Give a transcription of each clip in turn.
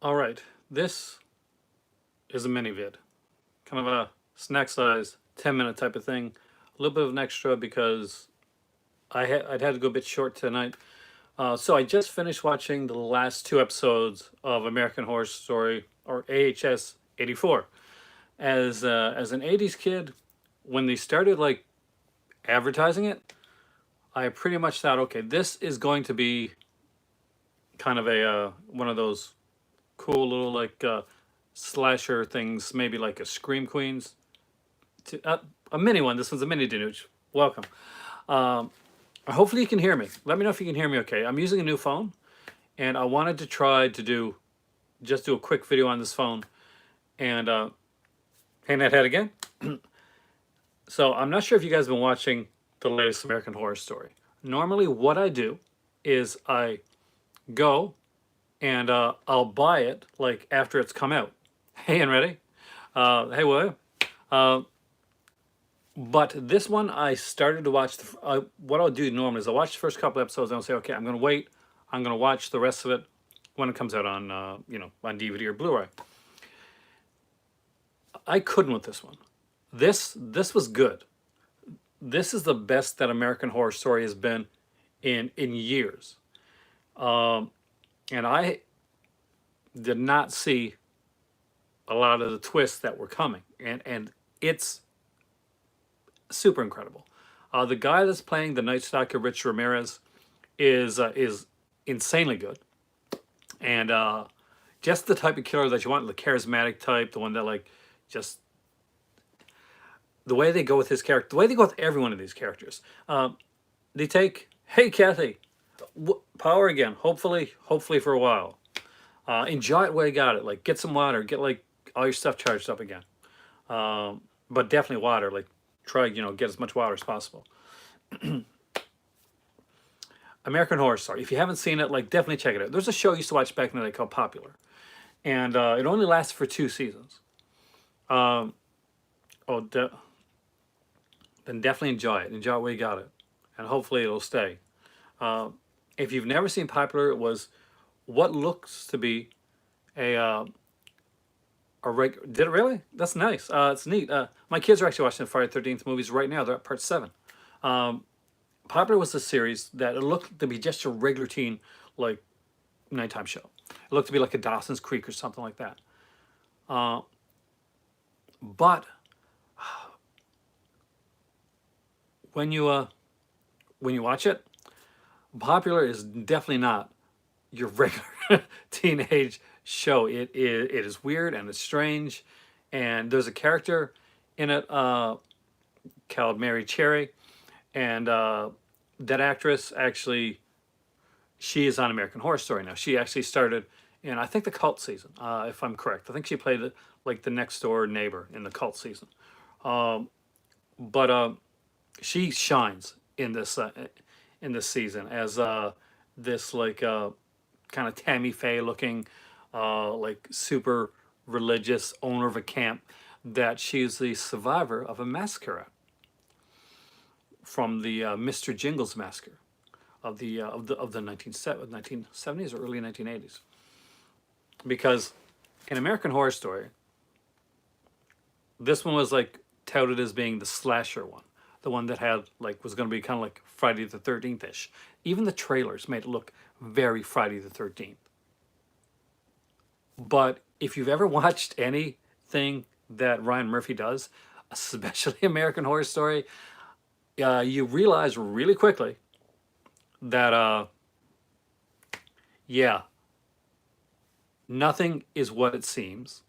All right, this is a mini vid, kind of a snack size, 10-minute type of thing. A little bit of an extra because I'd had to go a bit short tonight. So I just finished watching the last two episodes of American Horror Story, or AHS 84. As an 80s kid, when they started like advertising it, I pretty much thought, okay, this is going to be kind of a one of those cool little like slasher things, maybe like a Scream Queens, a mini one. This one's a mini Danuch. Welcome. Um, Hopefully you can hear me. Let me know if you can hear me. Okay, I'm using a new phone, and I wanted to try to do a quick video on this phone. And hang that head again. So I'm not sure if you guys have been watching the latest American Horror Story. Normally, what I do is I go and I'll buy it like after it's come out. Hey, and ready? Hey, William. Uh, but this one, I started to watch. What I'll do normally is I'll watch the first couple episodes and I'll say, okay, I'm going to wait. I'm going to watch the rest of it when it comes out on, on DVD or Blu-ray. I couldn't with this one. This was good. This is the best that American Horror Story has been in years. Um, and I did not see a lot of the twists that were coming, and it's super incredible. The guy that's playing the Night Stalker, Rich Ramirez, is insanely good, and just the type of killer that you want, the charismatic type, the one that like just the way they go with his character, the way they go with every one of these characters. They take, hey Kathy, power again. Hopefully for a while. Enjoy it while you got it. Like get some water, get like all your stuff charged up again. But definitely water. Like try get as much water as possible. American Horror Story. If you haven't seen it, like definitely check it out. There's a show I used to watch back in the day called Popular, and it only lasted for 2 seasons. Um, oh, then definitely enjoy it. Enjoy it while you got it, and hopefully it'll stay. Uh, if you've never seen Popular, it was what looks to be a did it really? That's nice. It's neat. My kids are actually watching the Friday the 13th movies right now. They're at part 7. Um, Popular was a series that it looked to be just a regular teen like nighttime show. It looked to be like a Dawson's Creek or something like that. Uh, but when you when you watch it, Popular is definitely not your regular teenage show. It is weird and it's strange, and there's a character in it called Mary Cherry, and that actress actually she is on American Horror Story now. She actually started in I think the cult season, if I'm correct. I think she played like the next door neighbor in the cult season, um, but she shines in this season as this like kind of Tammy Faye looking, like super religious owner of a camp. That she's the survivor of a massacre from the Mr. Jingles massacre of the 1970s or early 1980s. Because in American Horror Story, this one was like touted as being the slasher one, the one that had like was going to be kind of like Friday the 13th ish. Even the trailers made it look very Friday the 13th. But if you've ever watched anything that Ryan Murphy does, especially American Horror Story, you realize really quickly that yeah, nothing is what it seems.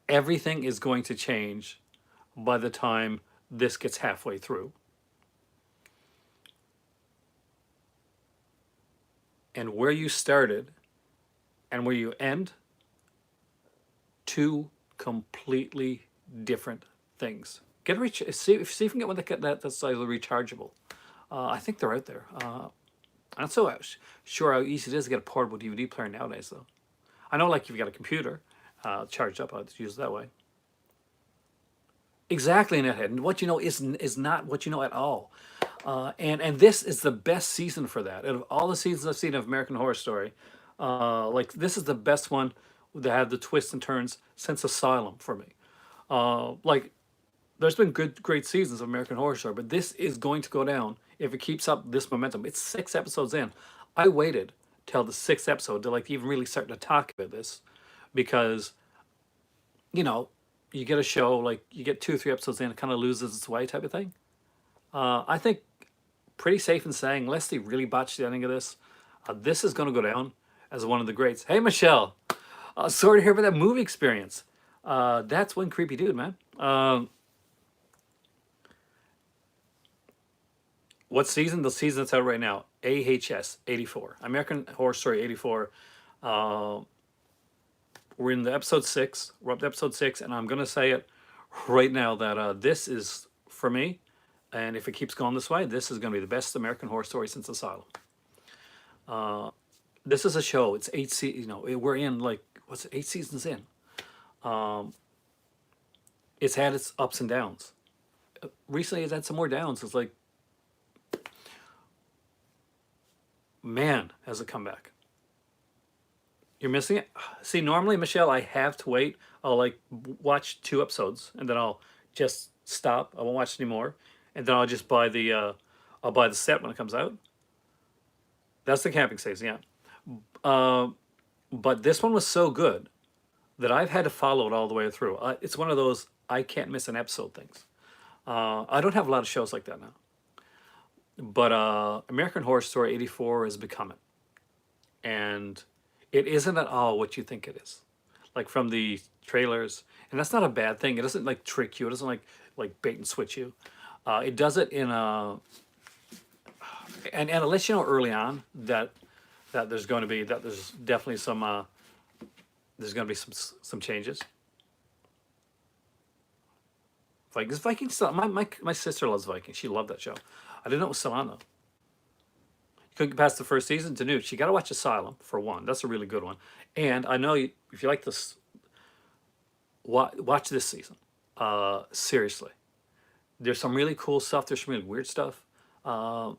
Everything is going to change by the time this gets halfway through. And where you started and where you end, two completely different things. Get a see if you can get one that's like rechargeable. I think they're out there. I'm not so sure how easy it is to get a portable DVD player nowadays, though. I know, like, if you've got a computer charged up, I'd use it that way. Exactly, Nethead. And what you know is not what you know at all. And this is the best season for that. Out of all the seasons I've seen of American Horror Story, Like this is the best one that had the twists and turns since Asylum for me. Like there's been great seasons of American Horror Story, but this is going to go down if it keeps up this momentum. It's 6 episodes in. I waited till the 6th episode to like even really start to talk about this because you know you get a show like you get 2 or 3 episodes in, it kind of loses its way type of thing. I think pretty safe in saying, unless they really botch the ending of this, this is going to go down as one of the greats. Hey Michelle, sorry to hear about that movie experience. That's one creepy dude, man. What season? The season that's out right now. AHS 84. American Horror Story 84. Uh, we're in the episode 6. We're up to episode 6, and I'm going to say it right now that this is, for me, and if it keeps going this way, this is going to be the best American Horror Story since Asylum. This is a show. It's 8 you know, we're in like, what's it, 8 seasons in. It's had its ups and downs. Recently, it's had some more downs. It's like, man, has it come back. You're missing it. See, normally, Michelle, I have to wait. I'll like watch 2 episodes and then I'll just stop. I won't watch anymore, and then I'll just buy I'll buy the set when it comes out. That's the camping season, yeah. Uh, but this one was so good that I've had to follow it all the way through. It's one of those I can't miss an episode things. I don't have a lot of shows like that now, but American Horror Story 84 has become it, and it isn't at all what you think it is. Like from the trailers, and that's not a bad thing. It doesn't like trick you. It doesn't like bait and switch you. It does it in a and it lets you know early on that there's going to be that there's definitely some there's going to be some changes. Vikings, Vikings still. My sister loves Vikings. She loved that show. I didn't know it was still on though. Couldn't get past the first season to new. She got to watch Asylum for one. That's a really good one. And I know you, if you like this, watch this season. Seriously, there's some really cool stuff. There's some really weird stuff. Uh,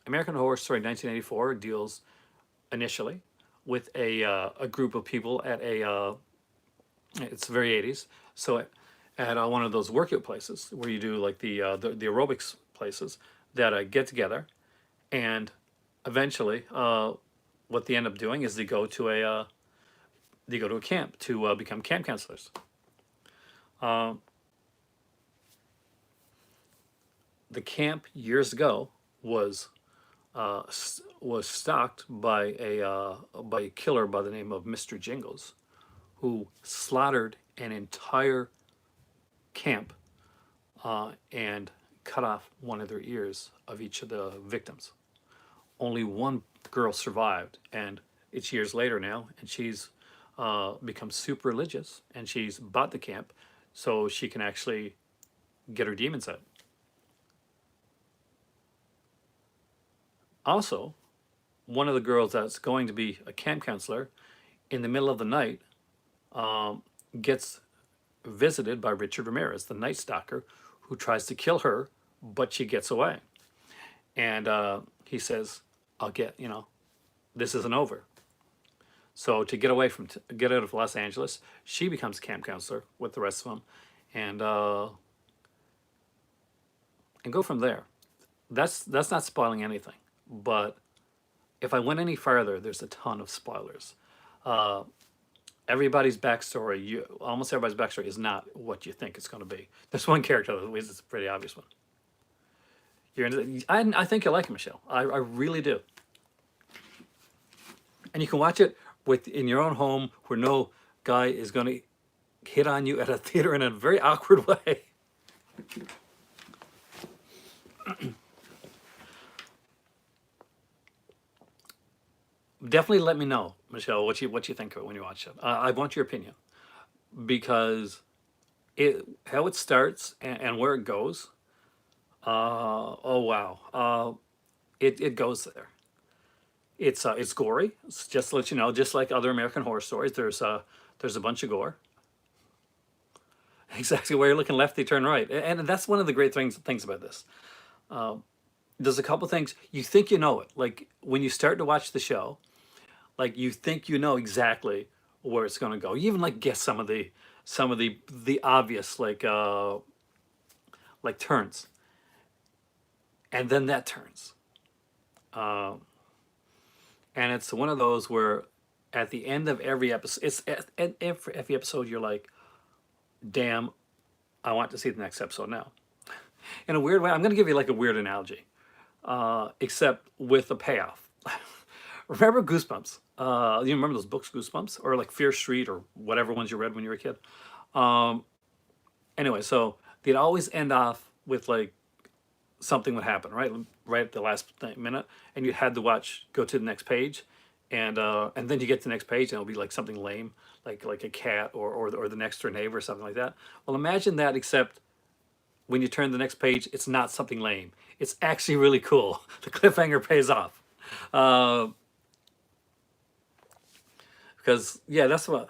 American Horror Story 1984 deals initially with a group of people at it's the very 80s. So at one of those workout places where you do like the aerobics places that get together, and eventually what they end up doing is they go to a camp to become camp counselors. The camp years ago was stocked by a killer by the name of Mr. Jingles, who slaughtered an entire camp and cut off one of their ears of each of the victims. Only one girl survived, and it's years later now, and she's become super religious, and she's bought the camp so she can actually get her demons out. Also, one of the girls that's going to be a camp counselor in the middle of the night gets visited by Richard Ramirez, the Night Stalker, who tries to kill her, but she gets away. And he says, "I'll get, this isn't over." So to get away get out of Los Angeles, she becomes a camp counselor with the rest of them, and go from there. That's not spoiling anything, but if I went any farther, there's a ton of spoilers. Uh, everybody's backstory, almost everybody's backstory is not what you think it's going to be. There's one character that is a pretty obvious one. I think you like it, Michelle. I really do. And you can watch it in your own home where no guy is going to hit on you at a theater in a very awkward way. Definitely let me know, Michelle, what you think of it when you watch it. I want your opinion because how it starts and where it goes. Oh wow, it goes there. It's gory. It's just to let you know, just like other American Horror Stories, there's a bunch of gore. Exactly where you're looking left, they turn right, and that's one of the great things about this. There's a couple things you think you know it. Like when you start to watch the show, Like you think you know exactly where it's going to go. You even like guess some of the obvious like turns, and then that turns. Uh, and it's one of those where at the end of every episode, it's at every episode you're like, damn, I want to see the next episode now. In a weird way, I'm going to give you like a weird analogy, except with a payoff. Remember Goosebumps? You remember those books, Goosebumps, or like Fear Street, or whatever ones you read when you were a kid. Um, anyway, so they'd always end off with like something would happen, right? Right at the last minute, and you had to watch, go to the next page, and then you get to the next page, and it'll be like something lame, like a cat or the next door neighbor or something like that. Well, imagine that, except when you turn the next page, it's not something lame. It's actually really cool. The cliffhanger pays off. Uh, because yeah, that's what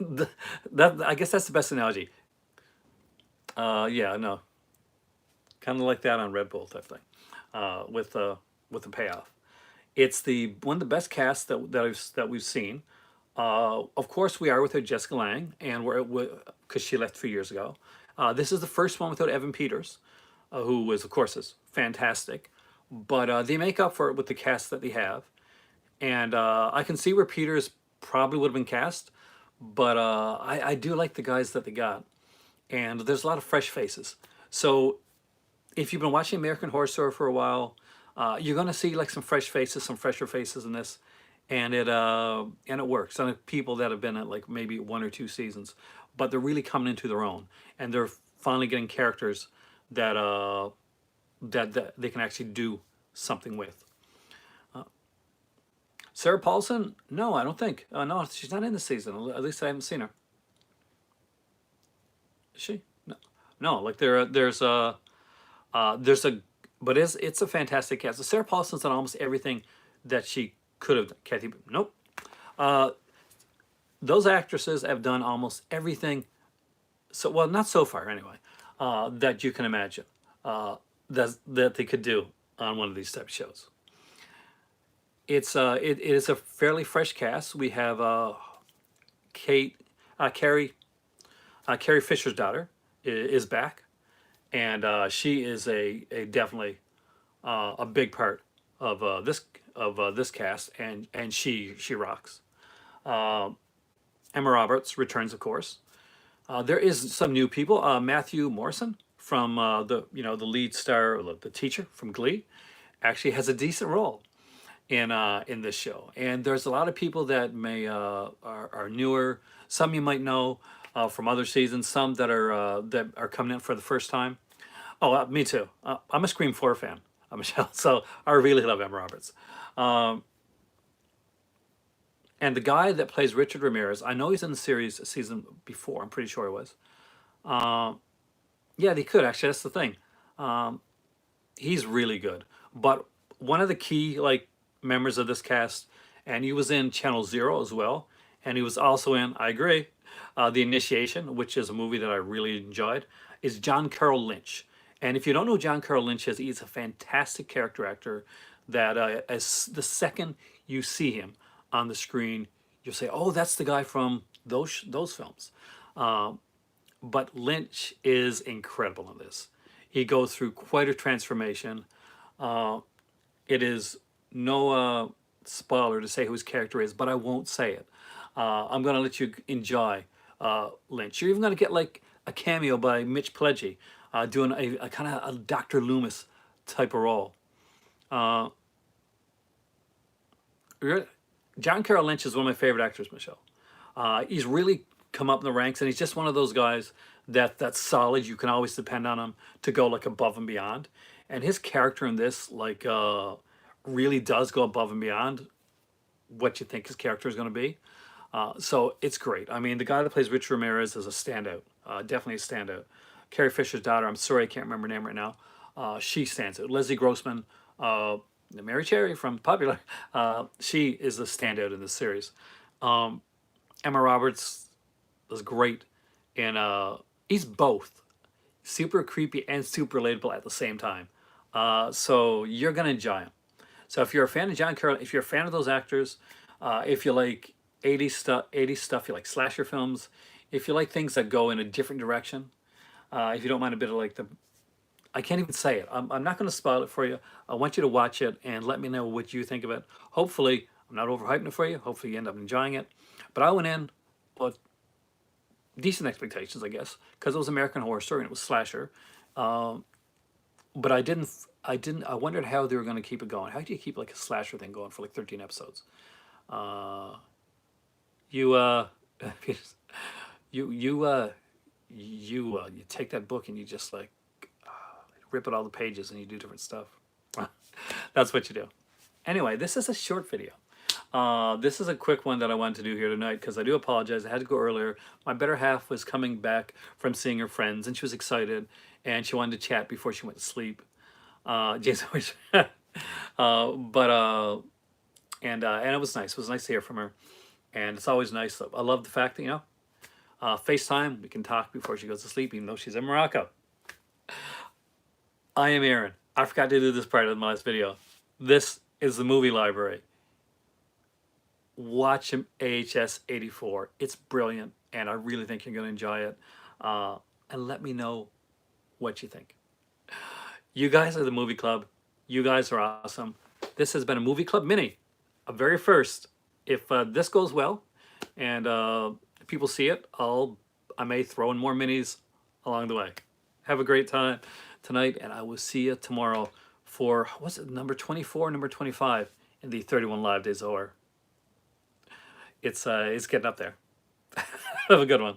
that I guess that's the best analogy. Yeah, no, kind of like that on Red Bull type thing, with the payoff. It's the one of the best casts that we've seen. Of course, we are without Jessica Lange, and we're because she left 3 years ago. This is the first one without Evan Peters, who was, of course, is fantastic. But they make up for it with the cast that they have, and I can see where Peters probably would have been cast, but I do like the guys that they got, and there's a lot of fresh faces. So if you've been watching American Horror Story for a while, you're gonna see like some fresh faces, some fresher faces in this, and it works. And people that have been at like maybe 1 or 2 seasons, but they're really coming into their own, and they're finally getting characters that that they can actually do something with. Sarah Paulson? No, I don't think. No, she's not in the season. At least I haven't seen her. Is she? No, no. Like there's a, but it's a fantastic cast. So Sarah Paulson's done almost everything that she could have done. Kathy, nope. Uh, those actresses have done almost everything. So well, not so far anyway. That you can imagine. That they could do on one of these type of shows. It is a fairly fresh cast. We have Kate, Carrie, Carrie Fisher's daughter is back, and she is a definitely a big part of this cast, and she rocks. Emma Roberts returns, of course. There is some new people. Matthew Morrison from the lead star, or the teacher from Glee, actually has a decent role in this show. And there's a lot of people that may are newer. Some you might know from other seasons. Some that are coming in for the first time. Oh, me too. I'm a Scream 4 fan, Michelle. So I really love Emma Roberts. Um, and the guy that plays Richard Ramirez, I know he's in the series season before. I'm pretty sure he was. Um, yeah, they could actually. That's the thing. Um, he's really good. But one of the key like members of this cast, and he was in Channel Zero as well, and he was also in, I agree, The Initiation, which is a movie that I really enjoyed, is John Carroll Lynch. And if you don't know who John Carroll Lynch is, he's a fantastic character actor that as the second you see him on the screen, you'll say, oh, that's the guy from those films. Um, but Lynch is incredible in this. He goes through quite a transformation. Uh, it is no spoiler to say who his character is, but I won't say it. I'm going to let you enjoy Lynch. You're even going to get like a cameo by Mitch Pileggi doing a kind of a Dr. Loomis type of role. Uh, John Carroll Lynch is one of my favorite actors, Michelle. He's really come up in the ranks, and he's just one of those guys that's solid. You can always depend on him to go like above and beyond. And his character in this really does go above and beyond what you think his character is going to be. So it's great. I mean, the guy that plays Rich Ramirez is a standout, definitely a standout. Carrie Fisher's daughter, I'm sorry I can't remember her name right now. She stands out. Leslie Grossman, Mary Cherry from Popular, she is a standout in this series. Um, Emma Roberts is great, and he's both super creepy and super relatable at the same time. So you're gonna enjoy him. So if you're a fan of John Carroll, if you're a fan of those actors, if you like 80s stuff, you like slasher films, if you like things that go in a different direction, if you don't mind a bit of like the, I can't even say it. I'm not going to spoil it for you. I want you to watch it and let me know what you think of it. Hopefully, I'm not overhyping it for you. Hopefully, you end up enjoying it. But I went in with decent expectations, I guess, because it was American Horror Story and it was slasher. Um, but I wondered how they were going to keep it going. How do you keep like a slasher thing going for like 13 episodes? Uh, you you you uh you take that book and you just like rip at all the pages and you do different stuff. That's what you do. Anyway, this is a short video. This is a quick one that I wanted to do here tonight because I do apologize. I had to go earlier. My better half was coming back from seeing her friends and she was excited and she wanted to chat before she went to sleep. Jason, and it was nice. It was nice to hear from her, and it's always nice. I love the fact that FaceTime. We can talk before she goes to sleep, even though she's in Morocco. I am Aaron. I forgot to do this part of my last video. This is the movie library. Watch AHS 84. It's brilliant, and I really think you're going to enjoy it. And let me know what you think. You guys are the movie club. You guys are awesome. This has been a movie club mini, a very first. If this goes well, and people see it, I may throw in more minis along the way. Have a great time tonight, and I will see you tomorrow for, what's it, number 24, number 25 in the 31 Live Days of Horror. It's getting up there. Have a good one.